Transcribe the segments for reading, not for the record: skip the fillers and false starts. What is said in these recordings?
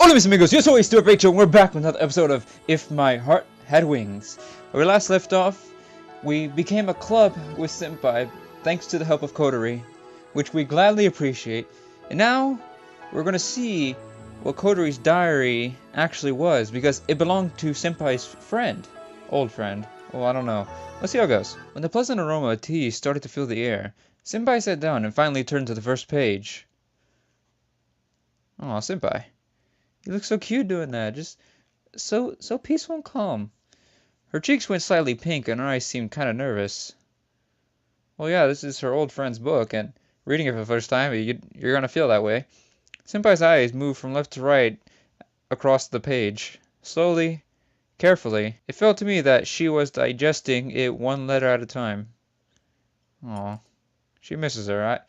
Hola mis amigos, yo soy Stuart Rachel and we're back with another episode of If My Heart Had Wings. Where we last left off, we became a club with SENPAI thanks to the help of Coterie, which we gladly appreciate. And now, we're gonna see what Coterie's diary actually was, because it belonged to SENPAI's friend. Old friend. Well, I don't know. Let's see how it goes. When the pleasant aroma of tea started to fill the air, SENPAI sat down and finally turned to the first page. Aw, SENPAI. You look so cute doing that, just so peaceful and calm. Her cheeks went slightly pink and her eyes seemed kind of nervous. Well, yeah, this is her old friend's book, and reading it for the first time, you're gonna feel that way. SENPAI's eyes moved from left to right across the page. Slowly, carefully, it felt to me that she was digesting it one letter at a time. Aw, she misses her.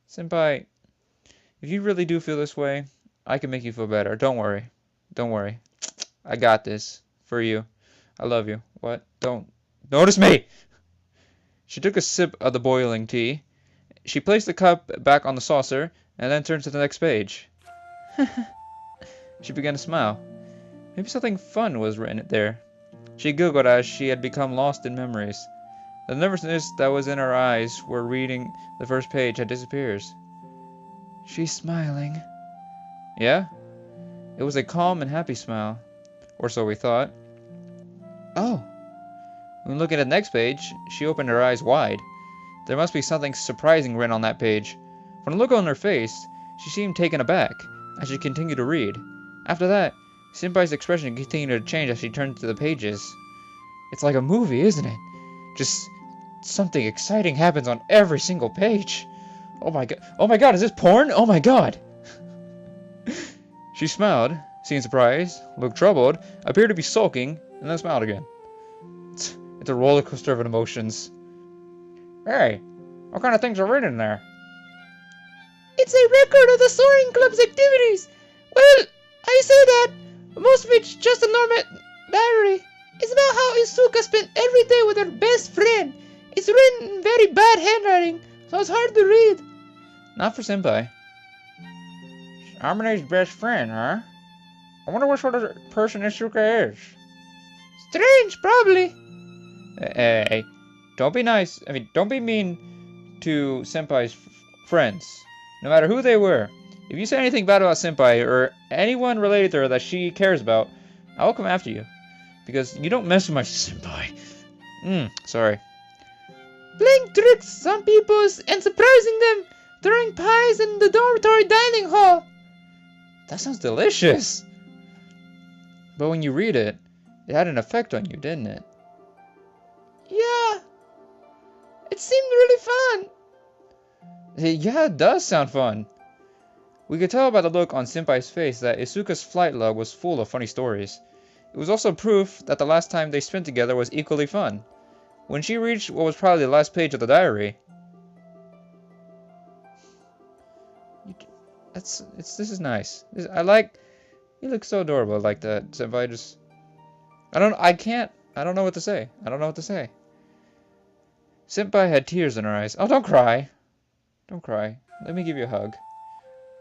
SENPAI, if you really do feel this way, I can make you feel better. Don't worry. Don't worry. I got this. For you. I love you. What? Don't notice me! She took a sip of the boiling tea. She placed the cup back on the saucer, and then turned to the next page. She began to smile. Maybe something fun was written there. She giggled as she had become lost in memories. The nervousness that was in her eyes were reading the first page had disappeared. She's smiling. Yeah? It was a calm and happy smile. Or so we thought. Oh. When looking at the next page, she opened her eyes wide. There must be something surprising written on that page. From the look on her face, she seemed taken aback as she continued to read. After that, SENPAI's expression continued to change as she turned to the pages. It's like a movie, isn't it? Just something exciting happens on every single page. Oh my god, is this porn? Oh my god! She smiled, seemed surprised, looked troubled, appeared to be sulking, and then smiled again. It's a roller coaster of emotions. Hey, what kind of things are written there? It's a record of the Soaring Club's activities. Well, I say that, most of it's just a normal diary. It's about how Isuka spent every day with her best friend. It's written in very bad handwriting, so it's hard to read. Not for SENPAI. Amine's best friend, huh? I wonder what sort of person Isuka is. Strange, probably. Hey, don't be nice. Don't be mean to SENPAI's friends. No matter who they were. If you say anything bad about SENPAI or anyone related to her that she cares about, I will come after you. Because you don't mess with my SENPAI. Sorry. Playing tricks on people and surprising them. Throwing pies in the dormitory dining hall. That sounds delicious. But when you read it, it had an effect on you, didn't it? Yeah. It seemed really fun. Yeah, it does sound fun. We could tell by the look on SENPAI's face that Isuka's flight log was full of funny stories. It was also proof that the last time they spent together was equally fun. When she reached what was probably the last page of the diary, this is nice. You look so adorable like that, SENPAI. I don't know what to say. SENPAI had tears in her eyes. Oh, don't cry. Don't cry. Let me give you a hug.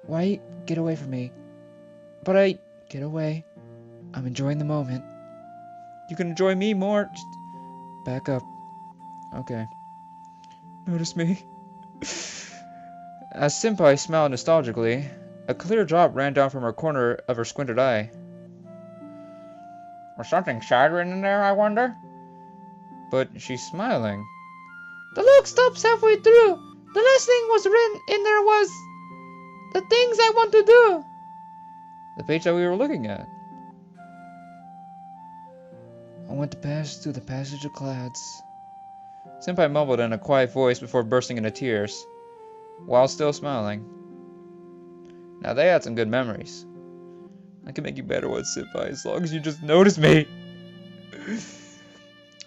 Why get away from me? But get away. I'm enjoying the moment. You can enjoy me more. Just back up. Okay. Notice me. As SENPAI smiled nostalgically, a clear drop ran down from her corner of her squinted eye. Was something sad written in there, I wonder? But she's smiling. The log stops halfway through. The last thing was written in there was the things I want to do. The page that we were looking at. I want to pass through the passage of clouds. SENPAI mumbled in a quiet voice before bursting into tears, while still smiling. Now they had some good memories. I can make you better ones, SENPAI, as long as you just notice me.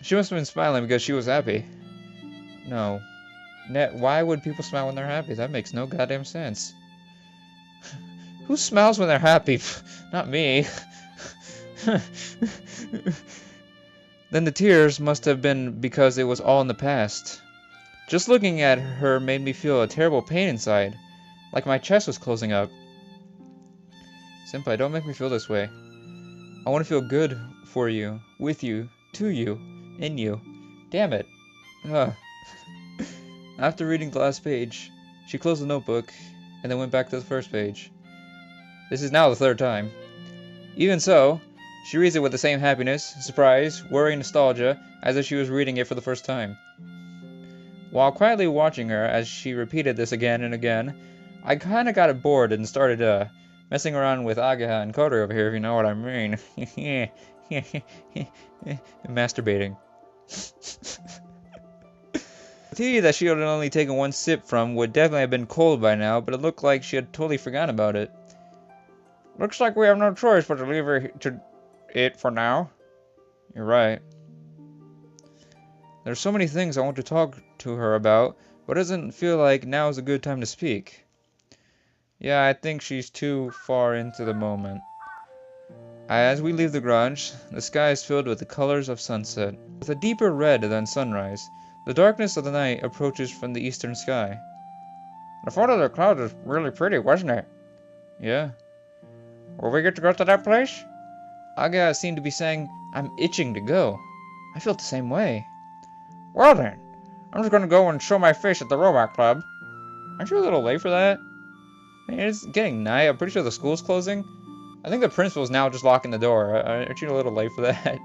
She must have been smiling because she was happy. No. Why would people smile when they're happy? That makes no goddamn sense. Who smiles when they're happy? Not me. Then the tears must have been because it was all in the past. Just looking at her made me feel a terrible pain inside, like my chest was closing up. Senpai, don't make me feel this way. I want to feel good for you, with you, to you, in you. Damn it. Ugh. After reading the last page, she closed the notebook and then went back to the first page. This is now the third time. Even so, she reads it with the same happiness, surprise, worry, and nostalgia as if she was reading it for the first time. While quietly watching her as she repeated this again and again, I kinda got bored and started messing around with Agaha and Kotori over here, if you know what I mean. Masturbating. The tea that she had only taken one sip from would definitely have been cold by now, but it looked like she had totally forgotten about it. Looks like we have no choice but to leave her to it for now. You're right. There's so many things I want to talk to her about, but it doesn't feel like now is a good time to speak. Yeah, I think she's too far into the moment. As we leave the garage, the sky is filled with the colors of sunset. With a deeper red than sunrise, the darkness of the night approaches from the eastern sky. The photo of the clouds is really pretty, wasn't it? Yeah. Will we get to go to that place? Aga seemed to be saying, I'm itching to go. I felt the same way. Well then, I'm just gonna go and show my face at the Robot Club. Aren't you a little late for that? I mean, it's getting night. I'm pretty sure the school's closing. I think the principal's now just locking the door. Aren't you a little late for that?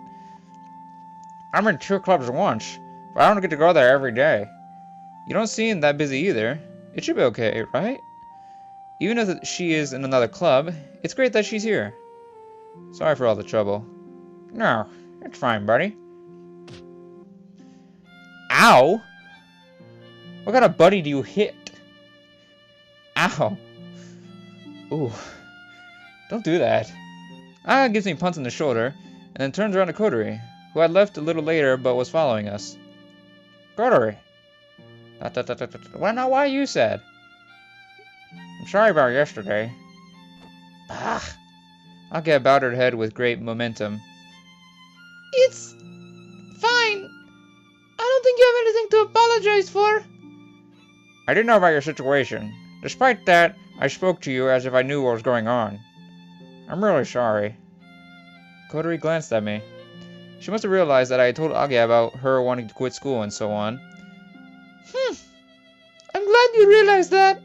I'm in 2 clubs at once, but I don't get to go there every day. You don't seem that busy either. It should be okay, right? Even if she is in another club, it's great that she's here. Sorry for all the trouble. No, it's fine, buddy. Ow! What kind of buddy do you hit? Ow. Ooh. Don't do that. Aga gives me punts in the shoulder, and then turns around to Kotori, who had left a little later but was following us. Kotori. Well, now why are you sad? I'm sorry about yesterday. Bah. Aga bowed her head with great momentum. It's fine. I don't think you have anything to apologize for. I didn't know about your situation. Despite that, I spoke to you as if I knew what was going on. I'm really sorry. Kotori glanced at me. She must have realized that I had told Aga about her wanting to quit school and so on. I'm glad you realized that.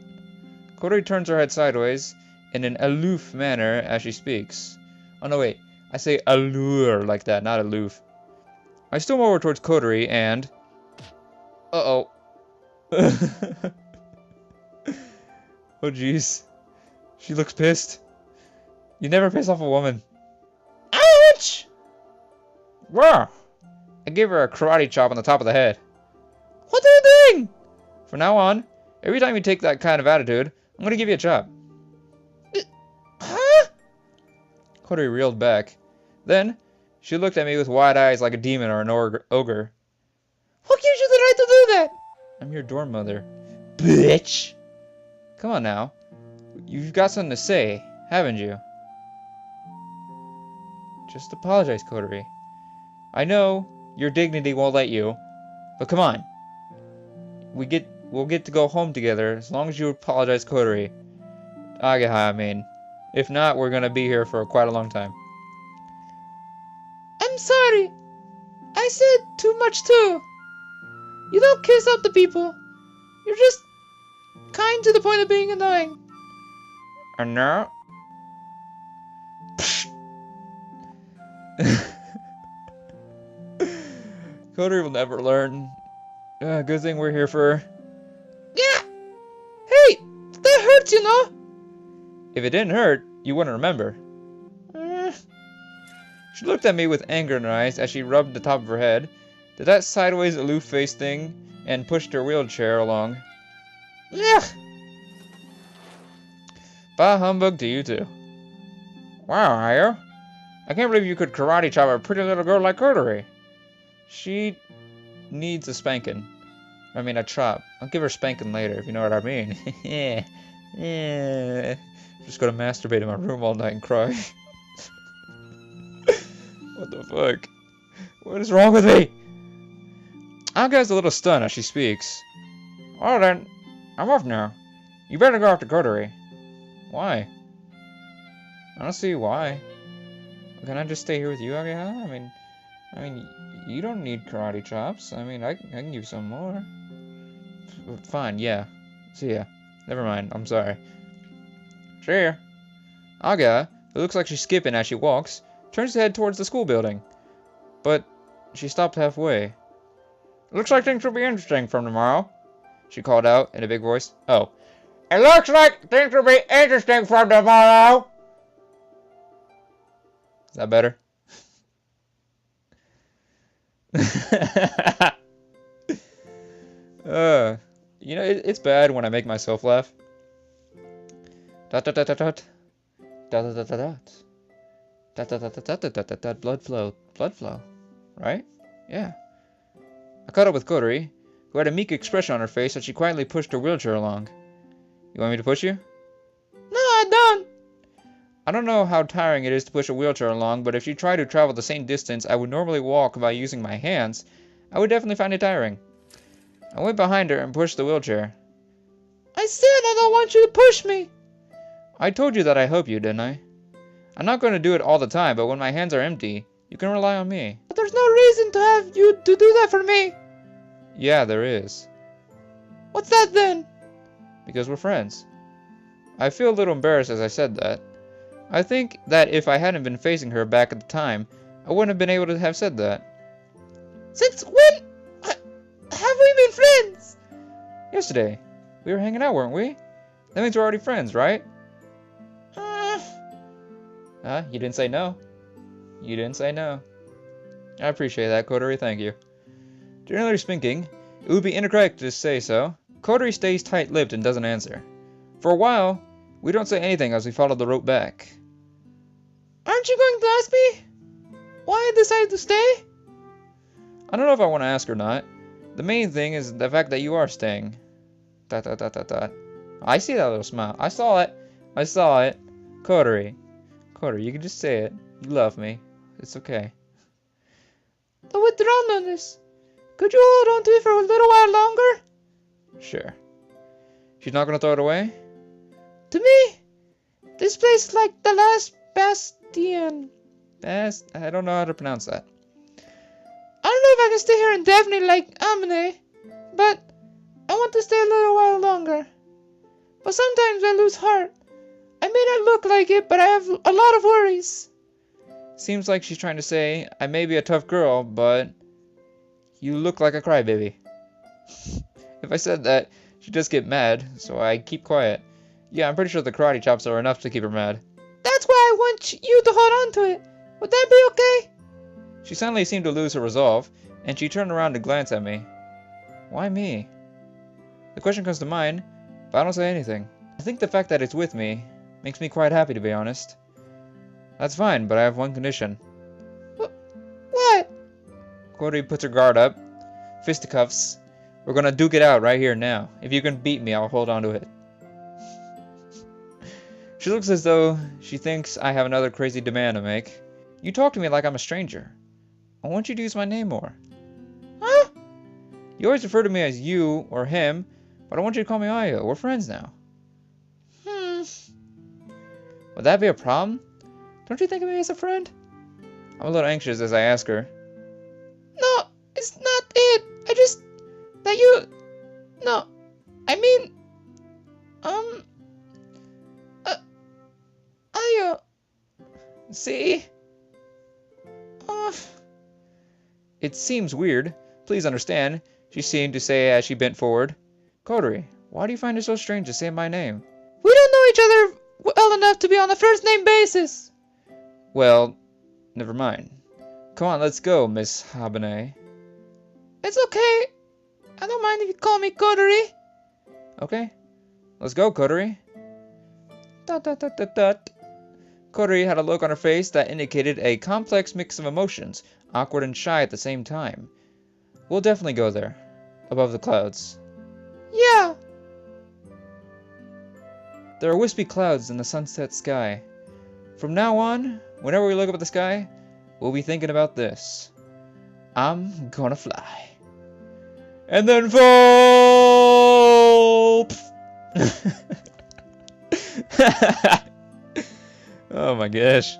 Kotori turns her head sideways in an aloof manner as she speaks. Oh no, wait. I say allure like that, not aloof. I storm over towards Kotori and... Uh-oh. Oh jeez. She looks pissed. You never piss off a woman. Ouch! Wow! I gave her a karate chop on the top of the head. What are you doing? From now on, every time you take that kind of attitude, I'm gonna give you a chop. Huh? Kotori reeled back. Then, she looked at me with wide eyes like a demon or an ogre. Who gives you the right to do that? I'm your dorm mother. Bitch! Come on now. You've got something to say, haven't you? Just apologize, Kotori. I know your dignity won't let you, but come on. We'll get to go home together as long as you apologize, Kotori. Agaha, I mean. If not, we're gonna be here for quite a long time. I'm sorry. I said too much too. You don't kiss up to people. You're just kind to the point of being annoying. And now? Kotori will never learn. Good thing we're here for her. Yeah. Hey, that hurts, you know. If it didn't hurt, you wouldn't remember. She looked at me with anger in her eyes as she rubbed the top of her head, did that sideways aloof face thing, and pushed her wheelchair along. Ugh. Bah humbug to you two. Wow, Ayo. I can't believe you could karate chop a pretty little girl like Kotori. She needs a spanking. I mean a chop. I'll give her spanking later, if you know what I mean. Yeah. Just gonna masturbate in my room all night and cry. What the fuck? What is wrong with me? Aga's a little stunned as she speaks. Well then, I'm off now. You better go after Kotori. Why? I don't see why. Can I just stay here with you, Ageha? I mean, you don't need karate chops. I can give you some more. Fine, yeah. See ya. Never mind, I'm sorry. Sure. Aga, who looks like she's skipping as she walks, turns to head towards the school building. But she stopped halfway. Looks like things will be interesting from tomorrow, she called out in a big voice. Oh. It looks like things will be interesting from tomorrow! Is that better? It's bad when I make myself laugh. Dot dot dot dot dot. Dot dot dot dot dot. Dot dot dot dot dot dot dot. Blood flow. Blood flow. Right? Yeah. I caught up with Kodori, who had a meek expression on her face as she quietly pushed her wheelchair along. You want me to push you? No, I don't. I don't know how tiring it is to push a wheelchair along, but if you try to travel the same distance I would normally walk by using my hands, I would definitely find it tiring. I went behind her and pushed the wheelchair. I said I don't want you to push me. I told you that I help you, didn't I? I'm not going to do it all the time, but when my hands are empty, you can rely on me. But there's no reason to have you to do that for me. Yeah, there is. What's that then? Because we're friends. I feel a little embarrassed as I said that. I think that if I hadn't been facing her back at the time, I wouldn't have been able to have said that. Since when have we been friends? Yesterday. We were hanging out, weren't we? That means we're already friends, right? You didn't say no. You didn't say no. I appreciate that, Kodori, thank you. Generally speaking, it would be incorrect to say so. Kodori stays tight-lipped and doesn't answer. For a while, we don't say anything as we follow the rope back. Aren't you going to ask me why I decided to stay? I don't know if I want to ask or not. The main thing is the fact that you are staying. Dot dot dot dot dot. I see that little smile. I saw it. I saw it. Kodori. Kodori, you can just say it. You love me. It's okay. The withdrawal notice. Could you hold on to it for a little while longer? Sure. She's not going to throw it away? To me, this place is like the last bastion. I don't know how to pronounce that. I don't know if I can stay here indefinitely like Amine, but I want to stay a little while longer. But sometimes I lose heart. I may not look like it, but I have a lot of worries. Seems like she's trying to say, I may be a tough girl, but you look like a crybaby. If I said that, she'd just get mad, so I keep quiet. Yeah, I'm pretty sure the karate chops are enough to keep her mad. That's why I want you to hold on to it. Would that be okay? She suddenly seemed to lose her resolve, and she turned around to glance at me. Why me? The question comes to mind, but I don't say anything. I think the fact that it's with me makes me quite happy, to be honest. That's fine, but I have one condition. What? Kodori puts her guard up. Fisticuffs. We're gonna duke it out right here now. If you can beat me, I'll hold on to it. She looks as though she thinks I have another crazy demand to make. You talk to me like I'm a stranger. I want you to use my name more. Huh? You always refer to me as you or him, but I want you to call me Aya. We're friends now. Would that be a problem? Don't you think of me as a friend? I'm a little anxious as I ask her. No, it's not it. I just... that you... No, I mean... Aya. See? It seems weird. Please understand, she seemed to say as she bent forward. Kodori, why do you find it so strange to say my name? We don't know each other well enough to be on a first-name basis. Well, never mind. Come on, let's go, Miss Habane. It's okay. I don't mind if you call me Kodori. Okay. Let's go, Kodori. Dot dot dot dot dot. Kodori had a look on her face that indicated a complex mix of emotions, awkward and shy at the same time. We'll definitely go there. Above the clouds. Yeah. There are wispy clouds in the sunset sky. From now on, whenever we look up at the sky, we'll be thinking about this. I'm gonna fly. And then fall! Oh my gosh.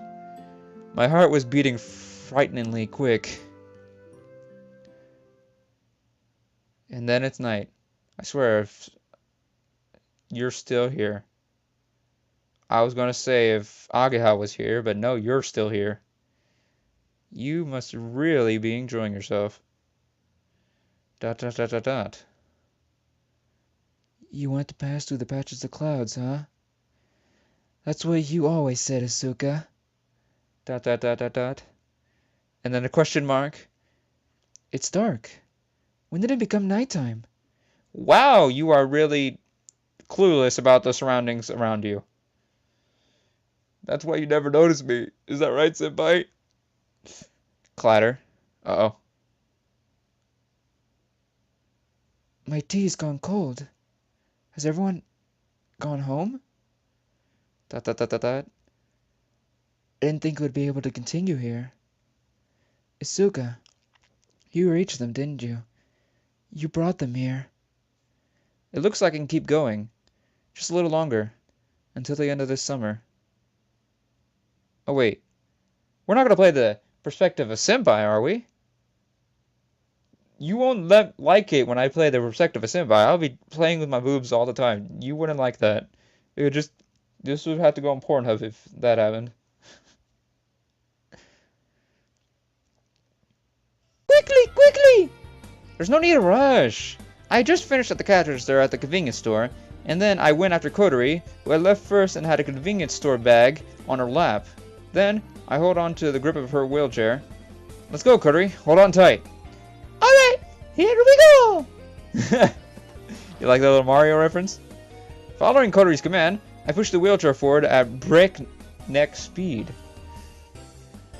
My heart was beating frighteningly quick. And then it's night. I swear, if you're still here. I was gonna say if Ageha was here, but no, you're still here. You must really be enjoying yourself. Dot dot dot dot dot. You want to pass through the patches of clouds, huh? That's what you always said, Asuka. Dot dot dot dot dot. And then a question mark. It's dark. When did it become nighttime? Wow, you are really clueless about the surroundings around you. That's why you never notice me. Is that right, Senpai? Clatter. Uh-oh. My tea's gone cold. Has everyone gone home? Dot dot dot dot dot. I didn't think we'd be able to continue here. Isuka, you reached them, didn't you? You brought them here. It looks like I can keep going. Just a little longer. Until the end of this summer. Oh, wait. We're not going to play the perspective of Senpai, are we? You won't like it when I play the perspective of Senpai. I'll be playing with my boobs all the time. You wouldn't like that. It would just... This would have to go on Pornhub if that happened. Quickly, quickly! There's no need to rush. I just finished at the cash register at the convenience store, and then I went after Kotori, who had left first and had a convenience store bag on her lap. Then, I hold on to the grip of her wheelchair. Let's go, Kotori. Hold on tight. Alright, here we go! You like that little Mario reference? Following Kotori's command, I pushed the wheelchair forward at breakneck speed.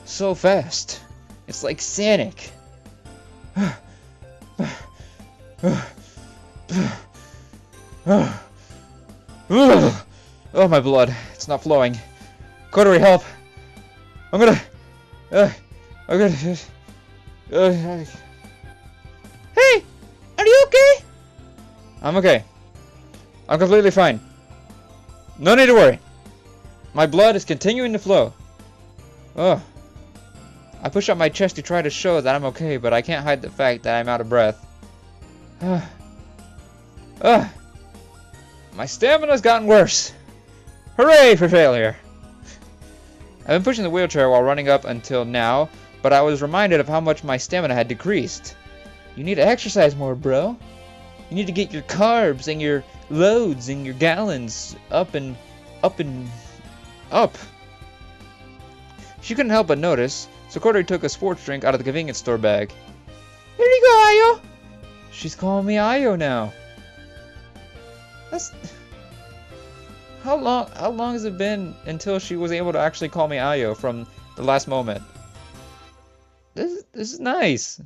So fast. It's like Sonic. Oh, my blood. It's not flowing. Kotori, help. I'm gonna... Hey! Are you okay? I'm okay. I'm completely fine. No need to worry. My blood is continuing to flow. Ugh. I push up my chest to try to show that I'm okay, but I can't hide the fact that I'm out of breath. My stamina's gotten worse. Hooray for failure. I've been pushing the wheelchair while running up until now, but I was reminded of how much my stamina had decreased. You need to exercise more, bro. You need to get your carbs and your loads and your gallons up and up and up. She couldn't help but notice, so Kotori took a sports drink out of the convenience store bag. Here you go, Ayo. She's calling me Ayo now. That's... How long has it been until she was able to actually call me Ayo from the last moment? This is nice.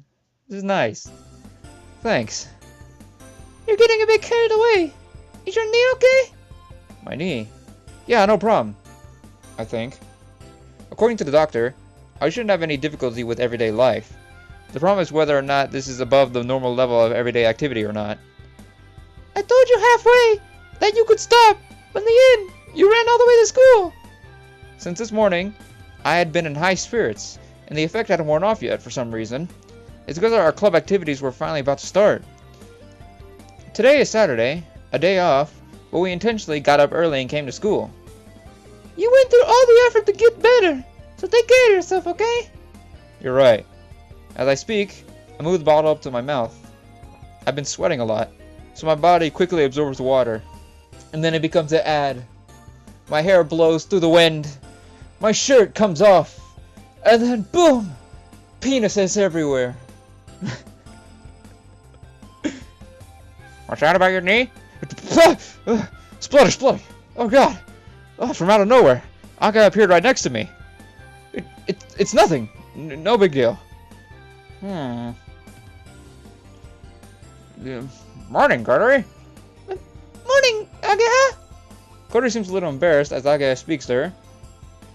This is nice. Thanks. You're getting a bit carried away. Is your knee okay? My knee? Yeah, no problem. I think. According to the doctor, I shouldn't have any difficulty with everyday life. The problem is whether or not this is above the normal level of everyday activity or not. I told you halfway that you could stop, but in the end, you ran all the way to school. Since this morning, I had been in high spirits, and the effect hadn't worn off yet for some reason. It's because our club activities were finally about to start. Today is Saturday, a day off, but we intentionally got up early and came to school. You went through all the effort to get better, so take care of yourself, okay? You're right. As I speak, I move the bottle up to my mouth. I've been sweating a lot, so my body quickly absorbs water. And then it becomes an ad. My hair blows through the wind. My shirt comes off. And then boom! Penises everywhere. What's that about your knee? Splutter! Oh god! Oh, from out of nowhere, Aka appeared right next to me. It's nothing. No big deal. Yeah, morning, Kotori. Morning, Ageha. Kotori seems a little embarrassed as Aka speaks to her.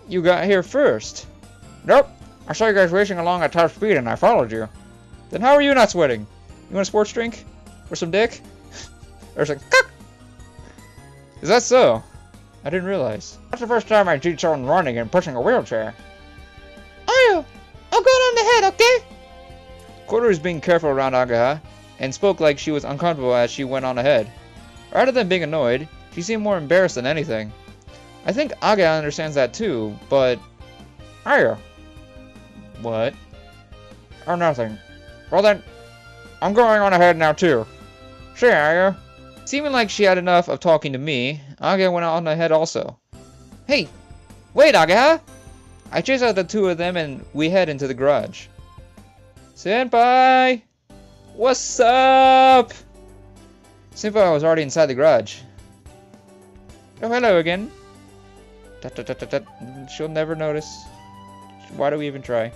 You got here first. Nope. I saw you guys racing along at top speed and I followed you. Then how are you not sweating? You want a sports drink? Or some dick? Or some cock? Is that so? I didn't realize. That's the first time I see someone running and pushing a wheelchair. Ayo, I'll go on the head, okay? Kotori was being careful around Agaha, and spoke like she was uncomfortable as she went on ahead. Rather than being annoyed, she seemed more embarrassed than anything. I think Agaha understands that too, but... Ayo. What? Oh, nothing. Well then, I'm going on ahead now too. See ya, Ayo. Seeming like she had enough of talking to me, Agaha went on ahead also. Hey! Wait, Agaha! I chase out the two of them and we head into the garage. Senpai! What's up? Senpai was already inside the garage. Oh, hello again. Tut, tut, tut, tut, tut. She'll never notice. Why do we even try?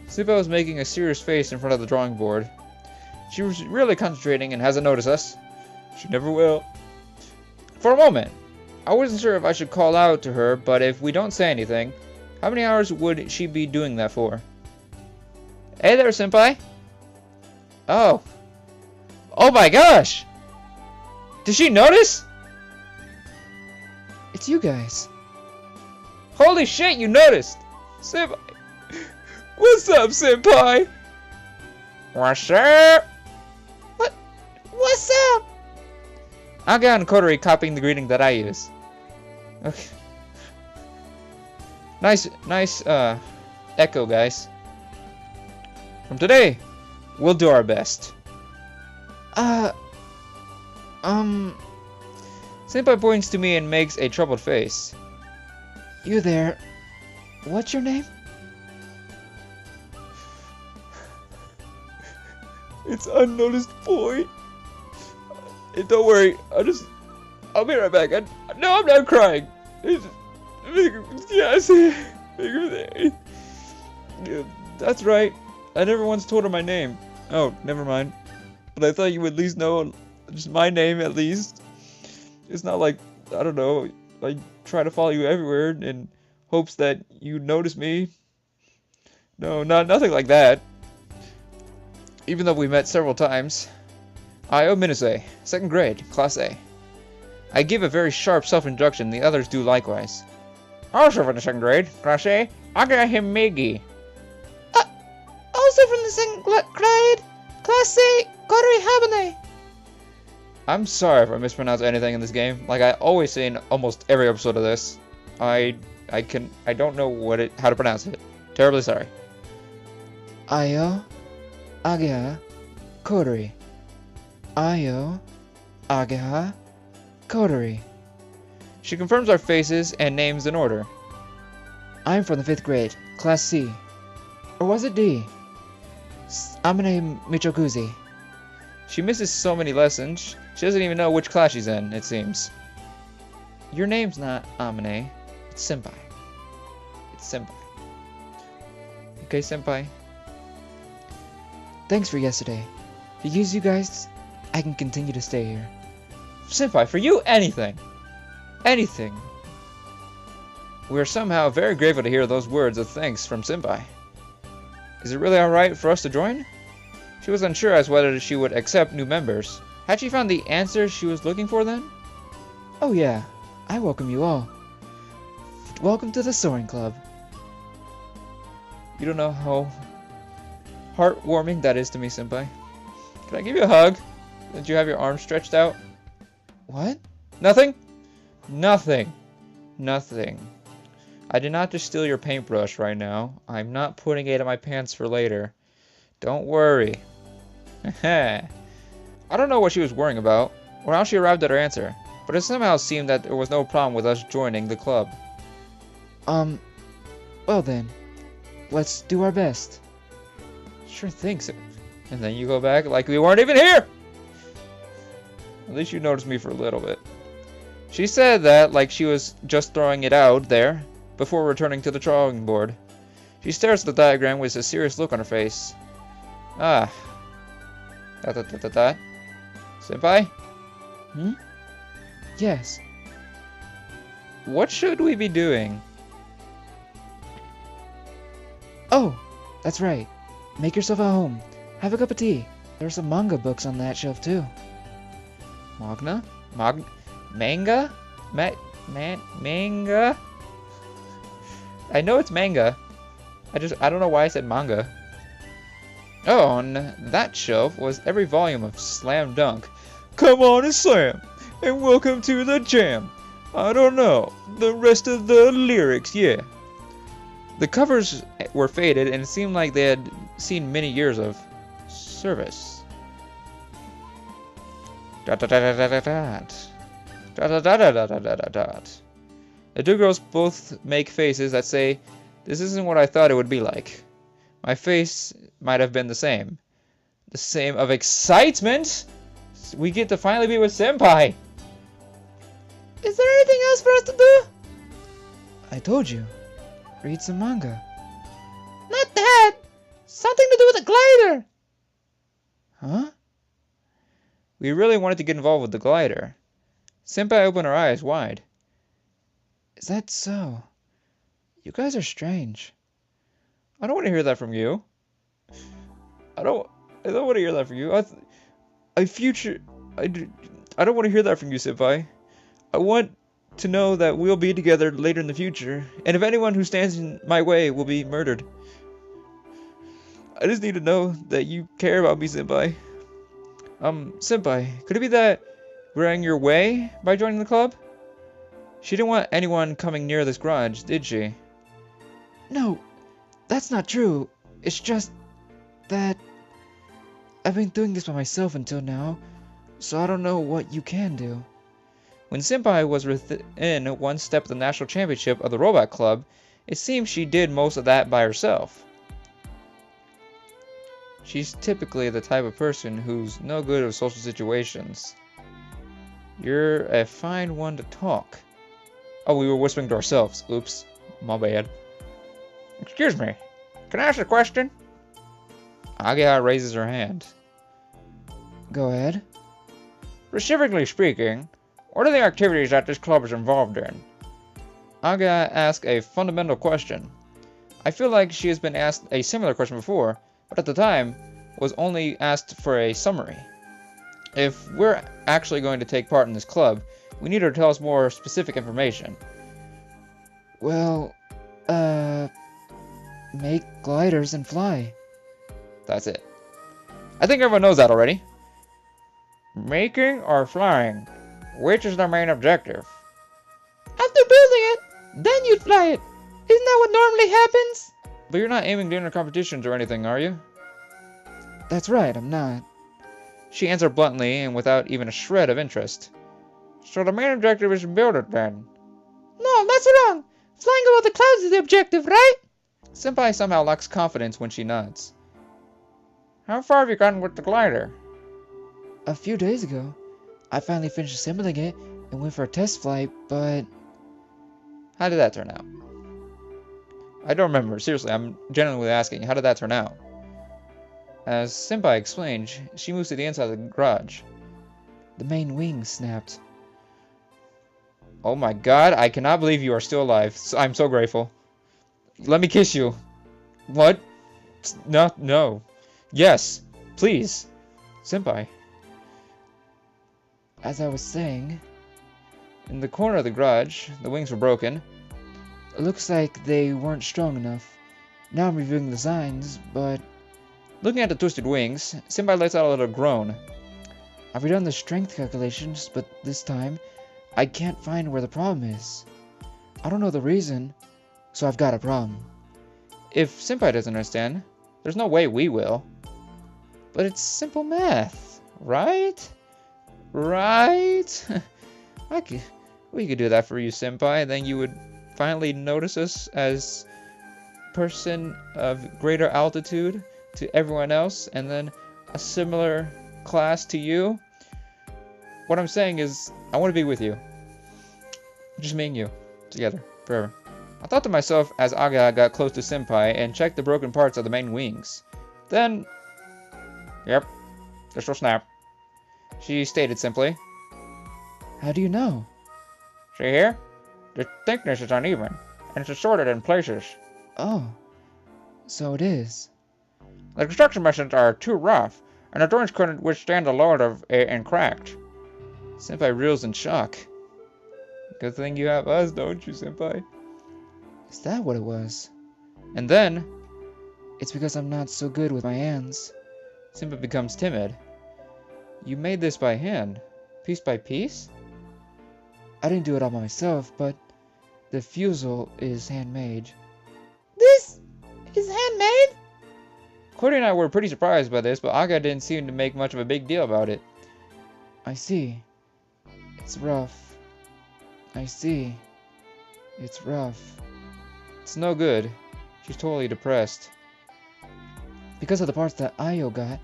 Senpai was making a serious face in front of the drawing board. She was really concentrating and hasn't noticed us. She never will. For a moment, I wasn't sure if I should call out to her, but if we don't say anything, how many hours would she be doing that for? Hey there, Senpai. Oh. Oh my gosh! Did she notice? It's you guys. Holy shit, you noticed! Senpai! What's up, Senpai? What's up? What's up? Aga and Kotori copying the greeting that I use. Okay. Nice echo, guys. From today, we'll do our best. Senpai points to me and makes a troubled face. You there. What's your name? It's Unnoticed Boy. Hey, don't worry, I'll be right back. No, I'm not crying. Yes. Yeah, that's right. I never once told her my name. Oh, never mind. But I thought you would at least know just my name at least. It's not like, I don't know, I try to follow you everywhere in hopes that you notice me. No, nothing like that. Even though we met several times. Io Minase, 2nd grade, Class A. I give a very sharp self-introduction, the others do likewise. Also from the 2nd grade, Class A, Aga Himigi. Also from the 2nd grade, Class A, Kotori Habane. I'm sorry if I mispronounce anything in this game. Like I always say in almost every episode of this. I don't know how to pronounce it. Terribly sorry. Ayo, Aga, Kotori. Ayo, Aga, Kotori. She confirms our faces and names in order. I'm from the 5th grade, Class C. Or was it D? Amane Michokuzi. She misses so many lessons, she doesn't even know which class she's in, it seems. Your name's not Amane, it's Senpai. It's Senpai. Okay, Senpai. Thanks for yesterday. Because you guys, I can continue to stay here. Senpai, for you, anything. Anything. We are somehow very grateful to hear those words of thanks from Senpai. Is it really alright for us to join? She was unsure as whether she would accept new members. Had she found the answer she was looking for then? Oh yeah, I welcome you all. Welcome to the Soaring Club. You don't know how heartwarming that is to me, Senpai. Can I give you a hug? Did you have your arms stretched out? What? Nothing? Nothing. Nothing. I did not just steal your paintbrush right now. I'm not putting it in my pants for later. Don't worry. I don't know what she was worrying about, or how she arrived at her answer, but it somehow seemed that there was no problem with us joining the club. Well then, let's do our best. Sure think so. And then you go back like we weren't even here! At least you noticed me for a little bit. She said that like she was just throwing it out there, before returning to the drawing board. She stares at the diagram with a serious look on her face. Ah. Senpai? Hmm? Yes. What should we be doing? Oh, that's right. Make yourself at home. Have a cup of tea. There's some manga books on that shelf too. Manga? Manga? I know it's manga. I don't know why I said manga. Oh, on that shelf was every volume of Slam Dunk. Come on and slam, and welcome to the jam. I don't know, the rest of the lyrics, yeah. The covers were faded and it seemed like they had seen many years of service. Dot dot dot dot dot dot. Dot dot dot dot dot dot dot. The two girls both make faces that say, "This isn't what I thought it would be like." My face might have been the same. The same of excitement! We get to finally be with Senpai! Is there anything else for us to do? I told you. Read some manga. Not that! Something to do with a glider! Huh? We really wanted to get involved with the glider. Senpai opened her eyes wide. Is that so? You guys are strange. I don't want to hear that from you. I don't want to hear that from you. I don't want to hear that from you, Senpai. I want to know that we'll be together later in the future, and if anyone who stands in my way will be murdered. I just need to know that you care about me, Senpai. Senpai, could it be that we're in your way by joining the club? She didn't want anyone coming near this garage, did she? No, that's not true. It's just that I've been doing this by myself until now, so I don't know what you can do. When Senpai was within one step of the national championship of the Robot Club, it seems she did most of that by herself. She's typically the type of person who's no good at social situations. You're a fine one to talk. Oh, we were whispering to ourselves. Oops, my bad. Excuse me, can I ask a question? Agia raises her hand. Go ahead. Specifically speaking, what are the activities that this club is involved in? Agia asked a fundamental question. I feel like she has been asked a similar question before, but at the time was only asked for a summary. If we're actually going to take part in this club, we need her to tell us more specific information. Well, make gliders and fly. That's it. I think everyone knows that already. Making or flying? Which is the main objective? After building it, then you'd fly it. Isn't that what normally happens? But you're not aiming to enter competitions or anything, are you? That's right, I'm not. She answered bluntly and without even a shred of interest. So the main objective is to build it then? No, that's wrong. Flying above the clouds is the objective, right? Senpai somehow lacks confidence when she nods. How far have you gotten with the glider? A few days ago. I finally finished assembling it and went for a test flight, but... How did that turn out? I don't remember. Seriously, I'm genuinely asking. How did that turn out? As Senpai explained, she moves to the inside of the garage. The main wing snapped. Oh my god, I cannot believe you are still alive. I'm so grateful. Let me kiss you. What? No, no. Yes, please. Senpai. As I was saying, in the corner of the garage, the wings were broken. It looks like they weren't strong enough. Now I'm reviewing the signs, but... Looking at the twisted wings, Senpai lets out a little groan. I've redone the strength calculations, but this time, I can't find where the problem is. I don't know the reason, so I've got a problem. If Senpai doesn't understand, there's no way we will. But it's simple math, right? Right? We could do that for you, Senpai, then you would finally notice us as person of greater altitude to everyone else, and then a similar class to you. What I'm saying is, I want to be with you. Just me and you, together, forever. I thought to myself as Aga got close to Senpai and checked the broken parts of the main wings. Then, yep, this will snap. She stated simply. How do you know? See here? The thickness is uneven, and it's distorted in places. Oh, so it is. The construction methods are too rough, and the joints couldn't withstand the load of it and cracked. Senpai reels in shock. Good thing you have us, don't you, Senpai? Is that what it was? And then, It's because I'm not so good with my hands. Senpai becomes timid. You made this by hand, piece by piece? I didn't do it all by myself, but the fusel is handmade. This is handmade? Cordy and I were pretty surprised by this, but Aga didn't seem to make much of a big deal about it. I see. It's rough. I see. It's rough. It's no good. She's totally depressed. Because of the parts that Ayo got,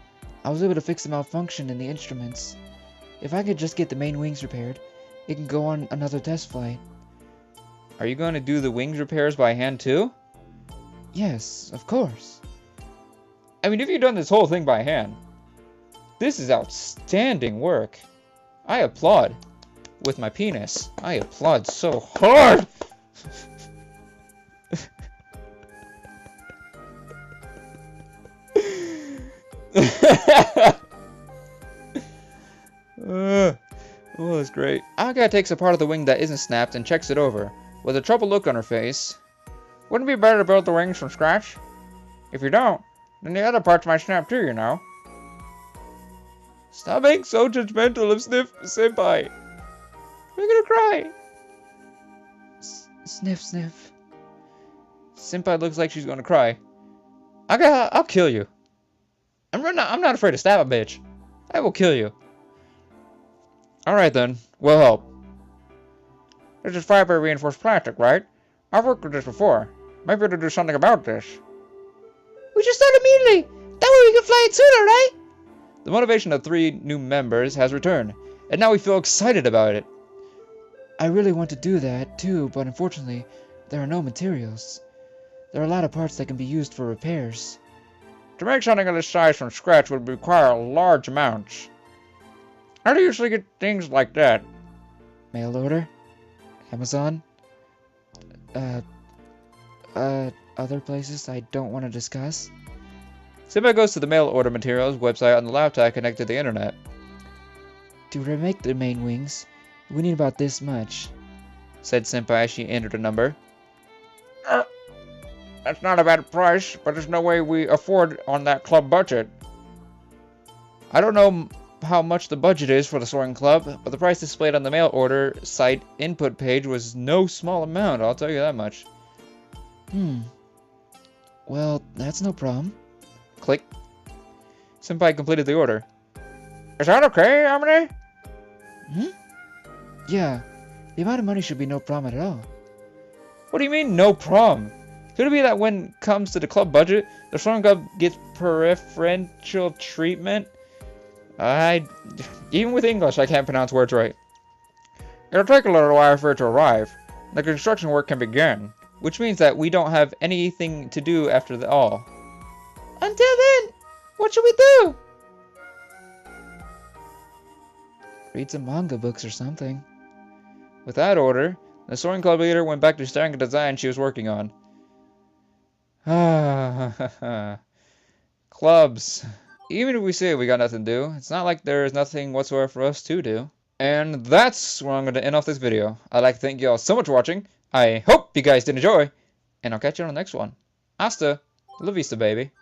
I was able to fix the malfunction in the instruments. If I could just get the main wings repaired, it can go on another test flight. Are you going to do the wings repairs by hand too? Yes, of course. I mean, if you've done this whole thing by hand, this is outstanding work. I applaud. With my penis. I applaud so hard! Oh, that's great. Aga takes a part of the wing that isn't snapped and checks it over, with a troubled look on her face. Wouldn't it be better to build the wings from scratch? If you don't, then the other parts might snap too, you know. Stop being so judgmental of Senpai. We're gonna cry. Sniff, sniff. Senpai looks like she's gonna cry. I'll kill you. I'm not afraid to stab a bitch. I will kill you. Alright then, we'll help. This is fiber reinforced plastic, right? I've worked with this before. Maybe we to do something about this. We should start immediately. That way we can fly it sooner, right? The motivation of 3 new members has returned, and now we feel excited about it. I really want to do that too, but unfortunately, there are no materials. There are a lot of parts that can be used for repairs. To make something of this size from scratch would require large amounts. How do you usually get things like that? Mail order? Amazon? Other places I don't want to discuss? Senpai goes to the mail order materials website on the laptop connected to the internet. To remake the main wings, we need about this much, Said Senpai as she entered a number. That's not a bad price, but there's no way we afford on that club budget. I don't know how much the budget is for the soaring club, but the price displayed on the mail order site input page was no small amount, I'll tell you that much. Well, that's no problem. Click. Senpai completed the order. Is that okay, Amine? Yeah, the amount of money should be no problem at all. What do you mean, no problem? Could it be that when it comes to the club budget, the soaring club gets preferential treatment? Even with English, I can't pronounce words right. It'll take a little while for it to arrive. The construction work can begin, which means that we don't have anything to do after all. Until then, what should we do? Read some manga books or something. With that order, the soaring club leader went back to staring at the design she was working on. Clubs. Even if we say we got nothing to do, it's not like there is nothing whatsoever for us to do. And that's where I'm going to end off this video. I'd like to thank you all so much for watching. I hope you guys did enjoy. And I'll catch you on the next one. Hasta la vista, baby.